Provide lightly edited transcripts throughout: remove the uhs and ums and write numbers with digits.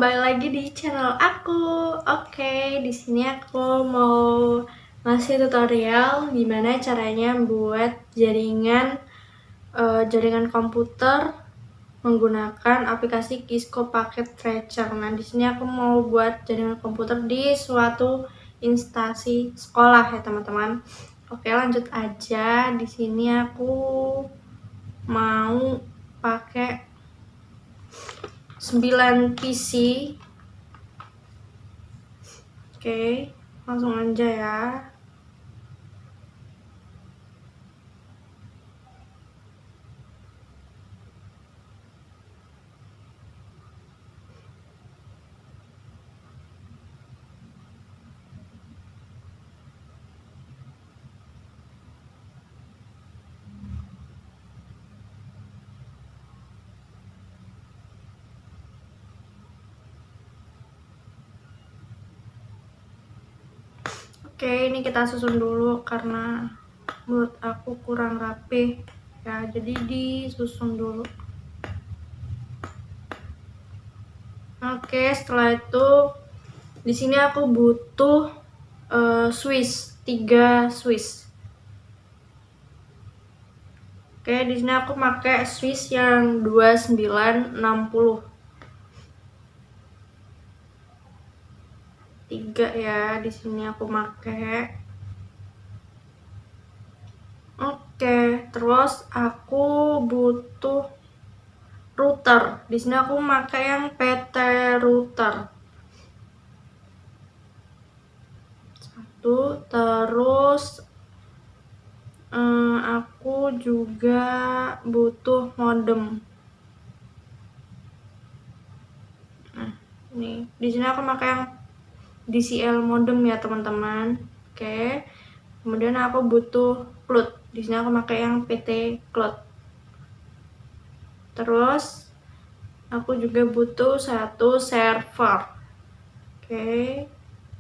kembali lagi di channel aku. Oke, di sini aku mau ngasih tutorial gimana caranya buat jaringan komputer menggunakan aplikasi Kisco Packet Tracer. Nah, di sini aku mau buat jaringan komputer di suatu instansi sekolah ya, teman-teman. Oke, lanjut aja. Di sini aku mau pakai 9 PC. Oke, langsung aja ya. Oke, ini kita susun dulu karena menurut aku kurang rapi ya, jadi disusun dulu. Oke, setelah itu di sini aku butuh switch 3 switch. Oke, di sini aku pakai switch yang 2960 3 ya, di sini aku pakai. Oke, terus aku butuh router. Di sini aku pakai yang PT router. Satu, terus aku juga butuh modem. Nah, ini di sini aku pakai yang DCL modem ya, teman-teman. Oke. Kemudian aku butuh cloud. Di sini aku pakai yang PT cloud. Terus aku juga butuh satu server. Oke.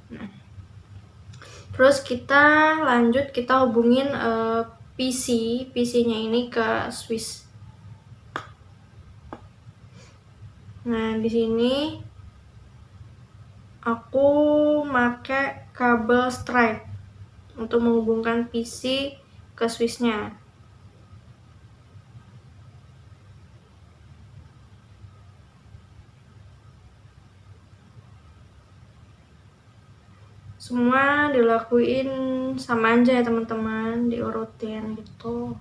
Nah, terus kita lanjut, kita hubungin PC-nya ini ke switch. Nah, di sini aku pakai kabel strike untuk menghubungkan PC ke switch-nya. Semua dilakuin sama aja ya, teman-teman, diurutin gitu.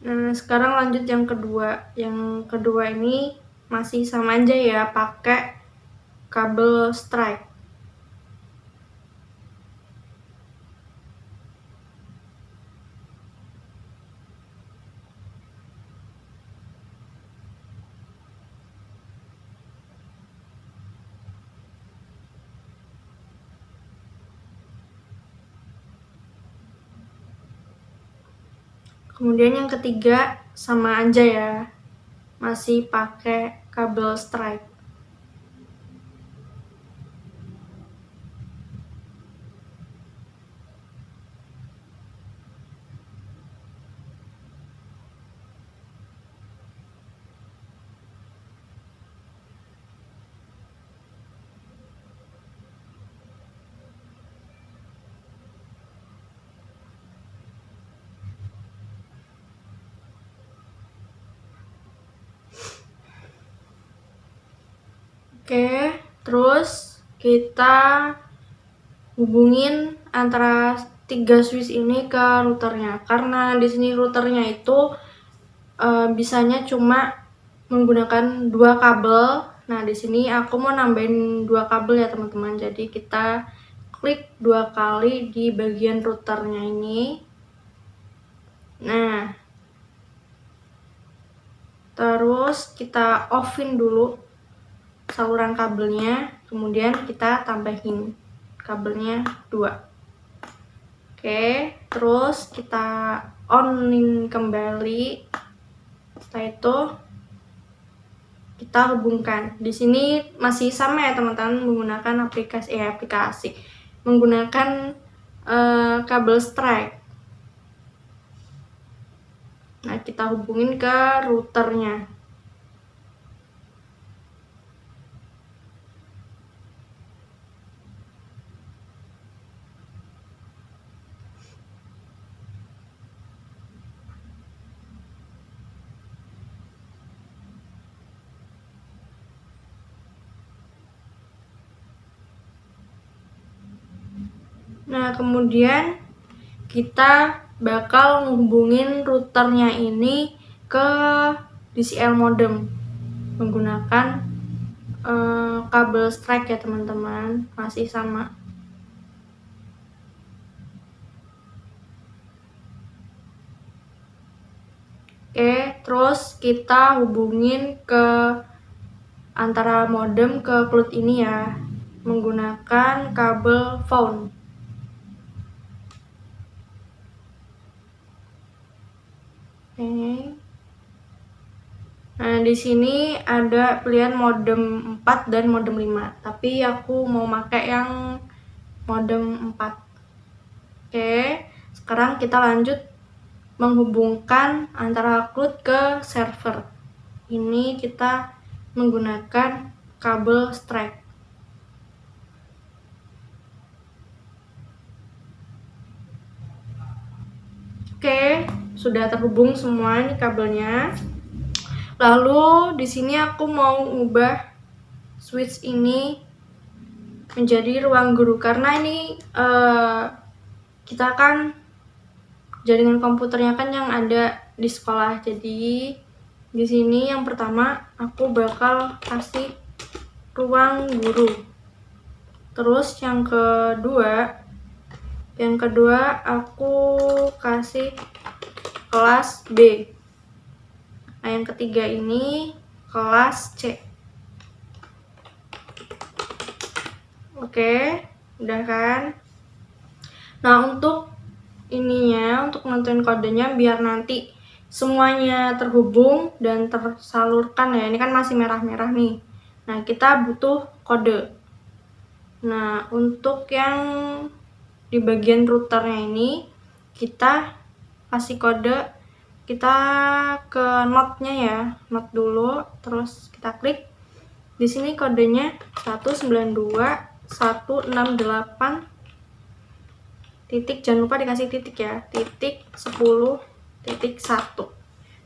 Nah, sekarang lanjut yang kedua. Yang kedua ini masih sama aja ya, pakai kabel strike. Kemudian yang ketiga sama aja ya, masih pakai kabel strike. Oke, terus kita hubungin antara 3 switch ini ke routernya. Karena di sini routernya itu bisanya cuma menggunakan 2 kabel. Nah, di sini aku mau nambahin 2 kabel ya, teman-teman. Jadi kita klik 2 kali di bagian routernya ini. Nah, terus kita offin dulu saluran kabelnya, kemudian kita tambahin kabelnya 2. Oke, terus kita onin kembali. Setelah itu kita hubungkan. Di sini masih sama ya, teman-teman, menggunakan menggunakan kabel strike. Nah, kita hubungin ke routernya. Nah, kemudian kita bakal menghubungin routernya ini ke DCL modem menggunakan kabel strike ya teman-teman, masih sama. Oke, terus kita hubungin ke antara modem ke cloud ini ya, menggunakan kabel phone. Oke. Nah, di sini ada pilihan modem 4 dan modem 5, tapi aku mau pakai yang modem 4. Oke, sekarang kita lanjut menghubungkan antara cloud ke server. Ini kita menggunakan kabel strike. Oke, sudah terhubung semua ini kabelnya. Lalu di sini aku mau ubah switch ini menjadi ruang guru karena ini kita kan jaringan komputernya kan yang ada di sekolah. Jadi di sini yang pertama aku bakal kasih ruang guru. Terus yang kedua aku kasih kelas B. Nah, yang ketiga ini kelas C. Oke, udah kan? Nah, untuk nentuin kodenya biar nanti semuanya terhubung dan tersalurkan ya. Ini kan masih merah-merah nih. Nah, kita butuh kode. Nah, untuk yang di bagian routernya ini kita kasih kode, kita ke node-nya ya, node dulu, terus kita klik. Di sini kodenya 192.168 titik, jangan lupa dikasih titik ya, titik 10.1.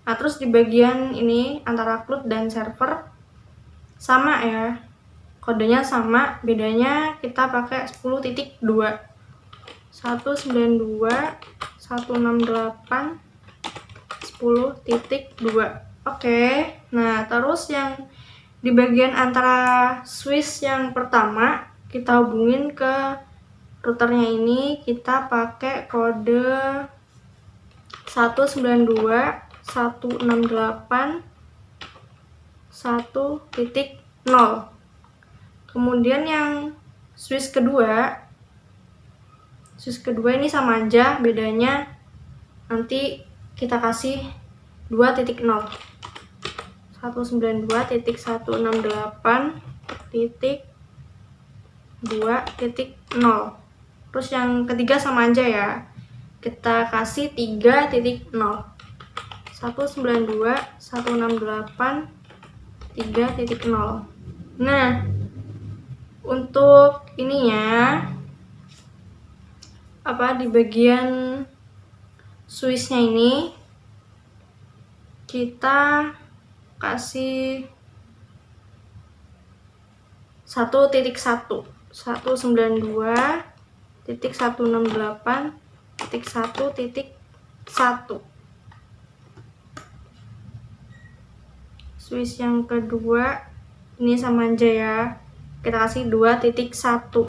Nah, terus di bagian ini antara cloud dan server sama ya, kodenya sama, bedanya kita pakai 10.2. 192.168 10.2. Oke, nah terus yang di bagian antara switch yang pertama kita hubungin ke routernya ini, kita pakai kode 192.168.1.0. Kemudian yang switch kedua ini sama aja, bedanya nanti kita kasih 2.0. 192.168.2.0. Terus yang ketiga sama aja ya, kita kasih 3.0. 192.168.3.0. Nah, untuk ininya di bagian switchnya ini kita kasih 1.1. 192.168.1.1. Switch yang kedua ini sama aja ya, kita kasih 2.1.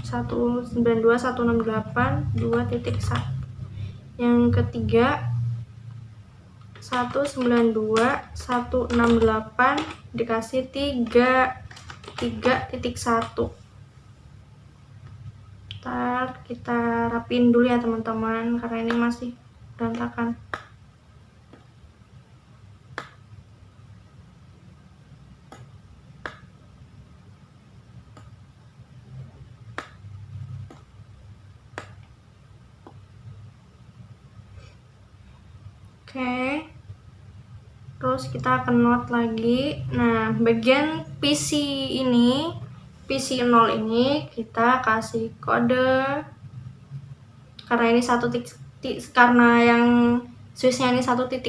192.168.2.1. Yang ketiga 192.168 dikasih 3.1. Ntar kita rapiin dulu ya teman-teman, karena ini masih berantakan. Oke, terus kita connect lagi. Nah, bagian PC ini, PC 0 ini kita kasih kode, karena ini karena yang switchnya ini 1.1,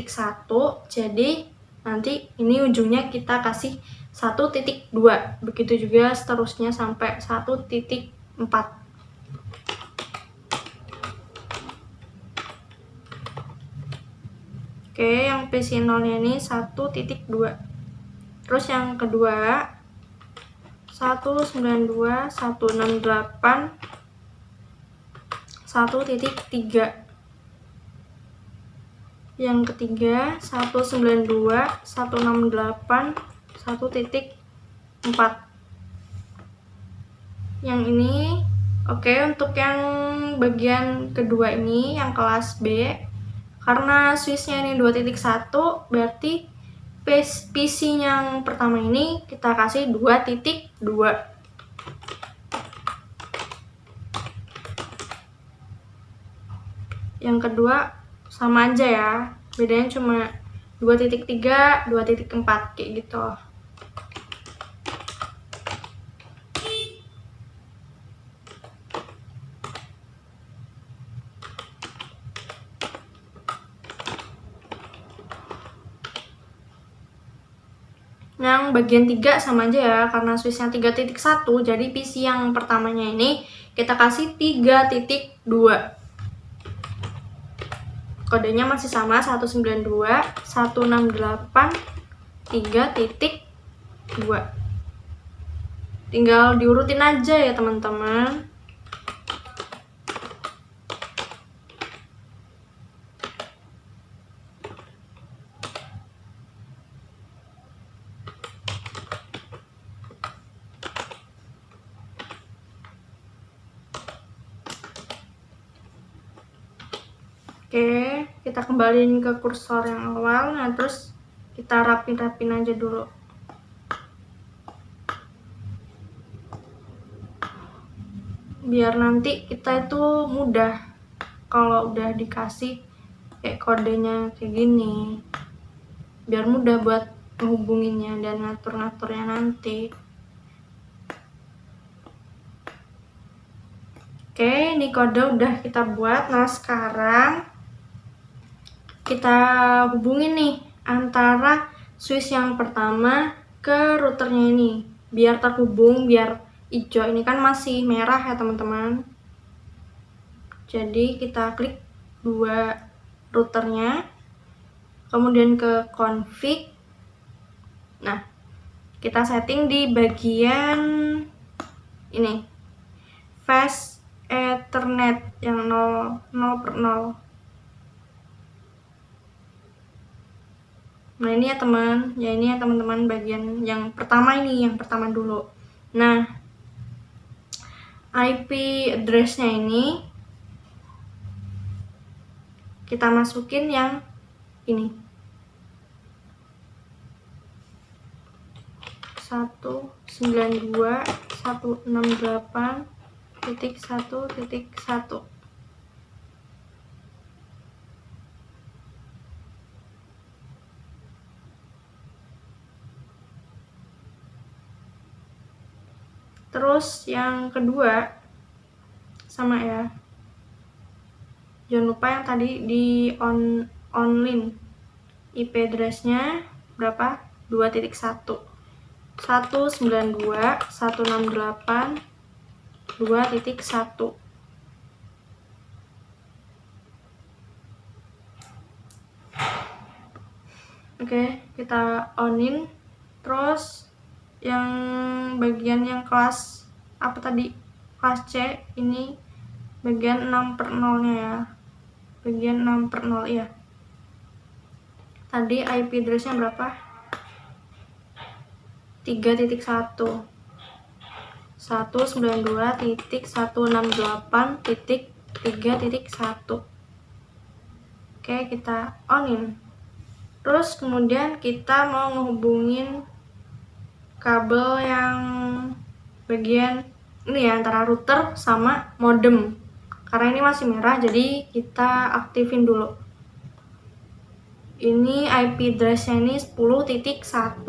jadi nanti ini ujungnya kita kasih 1.2, begitu juga seterusnya sampai 1.4. Oke, yang PC 0 nya ini 1.2. Terus yang kedua 192.168 1.3. Yang ketiga 192.168 1.4. Yang ini oke. Untuk yang bagian kedua ini yang kelas B, karena switchnya ini 2.1, berarti PC yang pertama ini kita kasih 2.2. Yang kedua sama aja ya, bedanya cuma 2.3, 2.4 kayak gitu. Yang bagian 3 sama aja ya, karena switchnya 3.1, jadi PC yang pertamanya ini kita kasih 3.2. Kodenya masih sama, 192.168 3.2. Tinggal diurutin aja ya teman-teman. Oke, kita kembaliin ke kursor yang awal. Nah, terus kita rapin-rapin aja dulu. Biar nanti kita itu mudah kalau udah dikasih kayak kodenya kayak gini. Biar mudah buat menghubunginya dan ngatur-ngaturnya nanti. Oke, ini kode udah kita buat. Nah, sekarang kita hubungin nih antara switch yang pertama ke routernya ini biar terhubung, biar hijau. Ini kan masih merah ya teman-teman, jadi kita klik dua routernya, kemudian ke config. Nah, kita setting di bagian ini fast ethernet yang 0/0. Nah, ini ya teman, ini ya teman-teman, bagian yang pertama ini, yang pertama dulu. Nah, IP address-nya ini kita masukin yang ini, 192.168.1.1. Terus yang kedua sama ya, jangan lupa yang tadi di online IP address-nya berapa? 2.1 192.168 2.1. Oke, kita onin. Terus yang bagian yang kelas apa tadi, kelas C, ini bagian 6/0 nya ya, bagian 6/0 ya. Tadi IP address nya berapa? 3.1 192.168.3.1. Oke, kita onin. Terus kemudian kita mau ngehubungin kabel yang bagian ini ya, antara router sama modem. Karena ini masih merah, jadi kita aktifin dulu. Ini IP address-nya ini 10.1.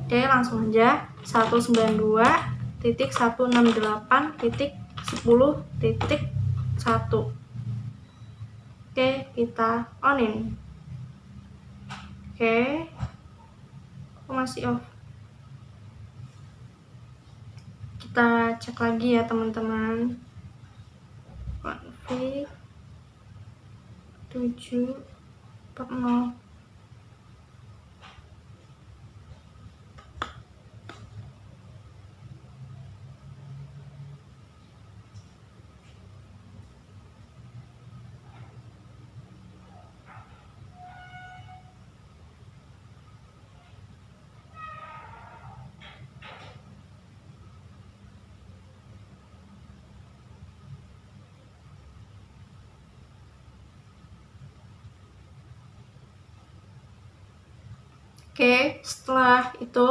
Oke, langsung aja. 192.168.10.1. Oke, kita onin. Oke, masih off. Kita cek lagi ya teman-teman. Config 7.0. Oke, setelah itu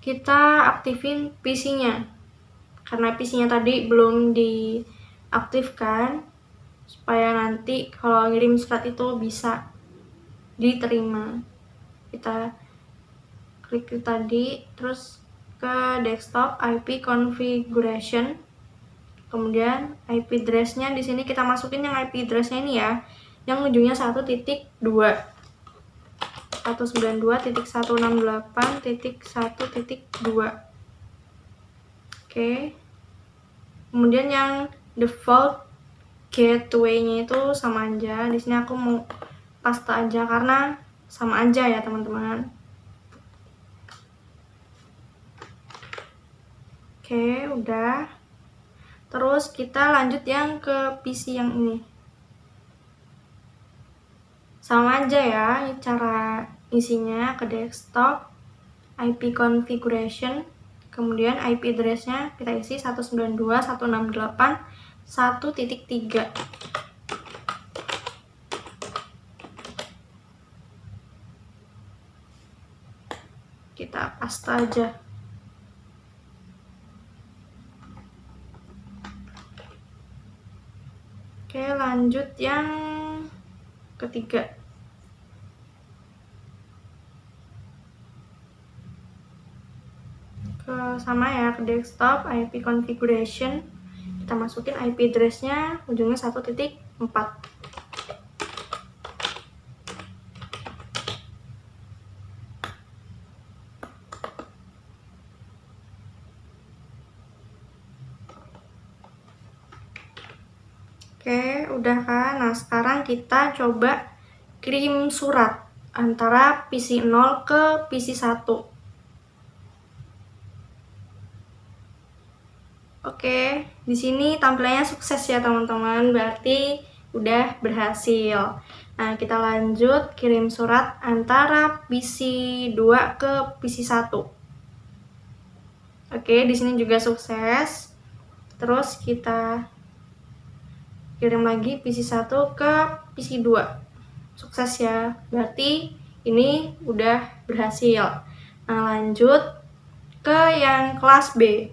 kita aktifin PC-nya. Karena PC-nya tadi belum diaktifkan, supaya nanti kalau ngirim surat itu bisa diterima. Kita klik tadi, terus ke desktop IP configuration, kemudian IP address-nya di sini kita masukin yang IP address-nya ini ya, yang ujungnya 1.2. 192.168.1.2. Oke. Kemudian yang default gateway-nya itu sama aja. Di sini aku mau paste aja karena sama aja ya, teman-teman. Oke, udah. Terus kita lanjut yang ke PC yang ini. Sama aja ya cara isinya, ke desktop, IP configuration, kemudian IP address-nya kita isi 192.168.1.3. Kita paste aja. Oke, lanjut yang ketiga. Sama ya, ke desktop, IP configuration, kita masukin IP address-nya ujungnya 1.4. Oke, udah kan? Nah, sekarang kita coba kirim surat antara PC 0 ke PC 1. Oke, di sini tampilannya sukses ya teman-teman, berarti udah berhasil. Nah, kita lanjut kirim surat antara PC 2 ke PC 1. Oke, di sini juga sukses. Terus kita kirim lagi PC 1 ke PC 2. Sukses ya, berarti ini udah berhasil. Nah, lanjut ke yang kelas B.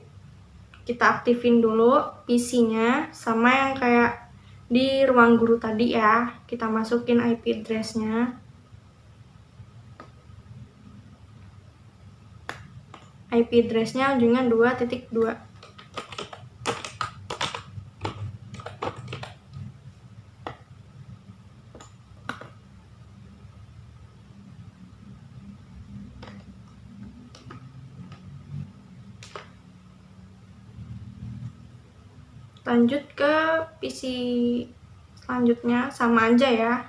Kita aktifin dulu PC-nya sama yang kayak di ruang guru tadi ya. Kita masukin IP address-nya. IP address-nya ujungnya 2.2. Lanjut ke PC selanjutnya, sama aja ya.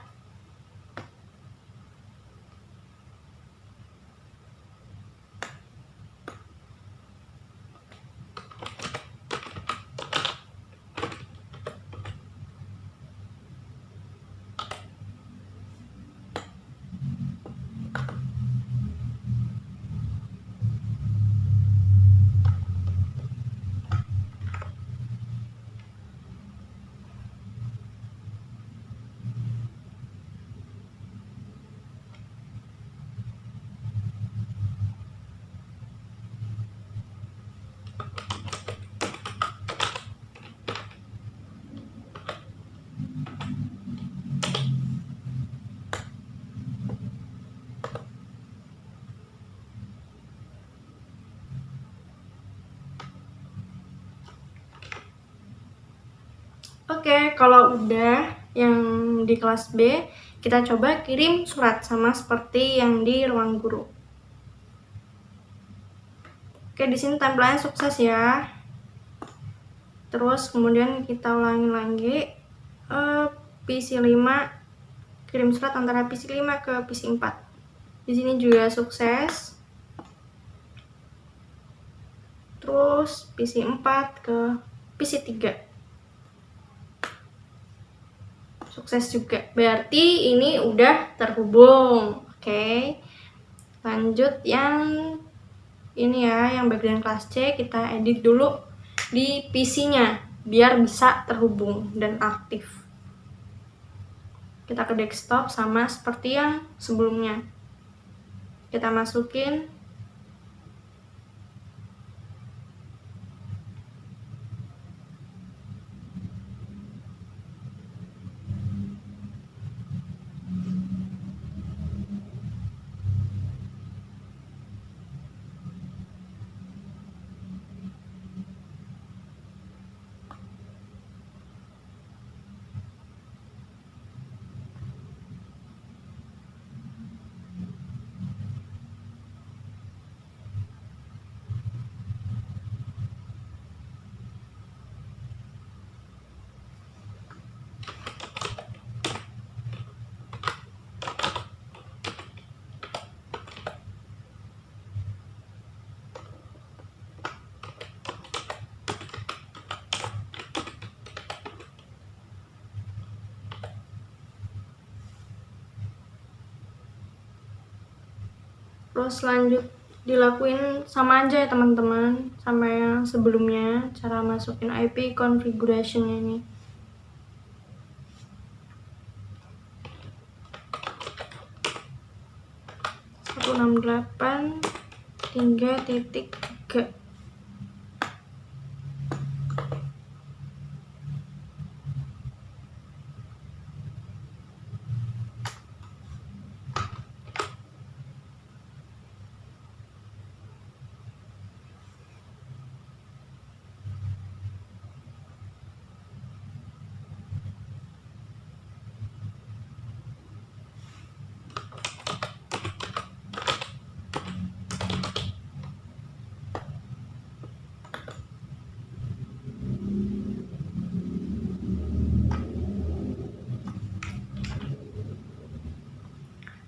kalau udah yang di kelas B, kita coba kirim surat sama seperti yang di ruang guru. Oke, di sini tampilannya sukses ya. Terus kemudian kita ulangi lagi, PC 5 kirim surat antara PC 5 ke PC 4. Di sini juga sukses. Terus PC 4 ke PC 3. Sukses juga. Berarti ini udah terhubung. Oke. Lanjut yang ini ya, yang bagian kelas C, kita edit dulu di PC-nya biar bisa terhubung dan aktif. Kita ke desktop sama seperti yang sebelumnya. Kita masukin terus lanjut dilakuin sama aja ya teman-teman sama yang sebelumnya, cara masukin IP configuration ini. .168 3.3.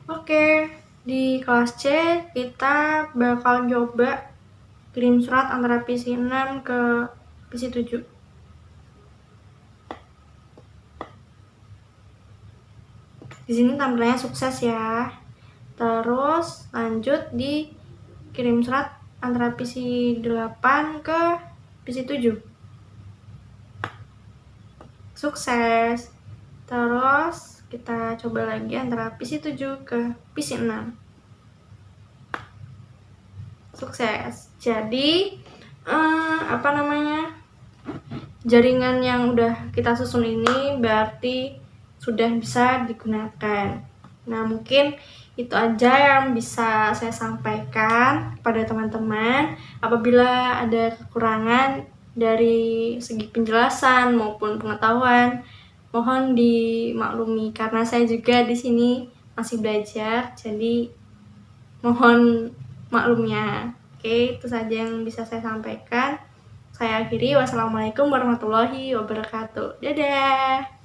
Oke, di kelas C kita bakal coba kirim surat antara PC 6 ke PC 7. Di sini tampilannya sukses ya. Terus lanjut di kirim surat antara PC 8 ke PC 7. Sukses. Terus kita coba lagi antara PC 7 ke PC 6. Sukses. Jadi jaringan yang udah kita susun ini berarti sudah bisa digunakan. Nah, mungkin itu aja yang bisa saya sampaikan kepada teman-teman. Apabila ada kekurangan dari segi penjelasan maupun pengetahuan, mohon dimaklumi karena saya juga di sini masih belajar, jadi mohon maklumnya. Oke, itu saja yang bisa saya sampaikan. Saya akhiri. Wassalamualaikum warahmatullahi wabarakatuh. Dadah.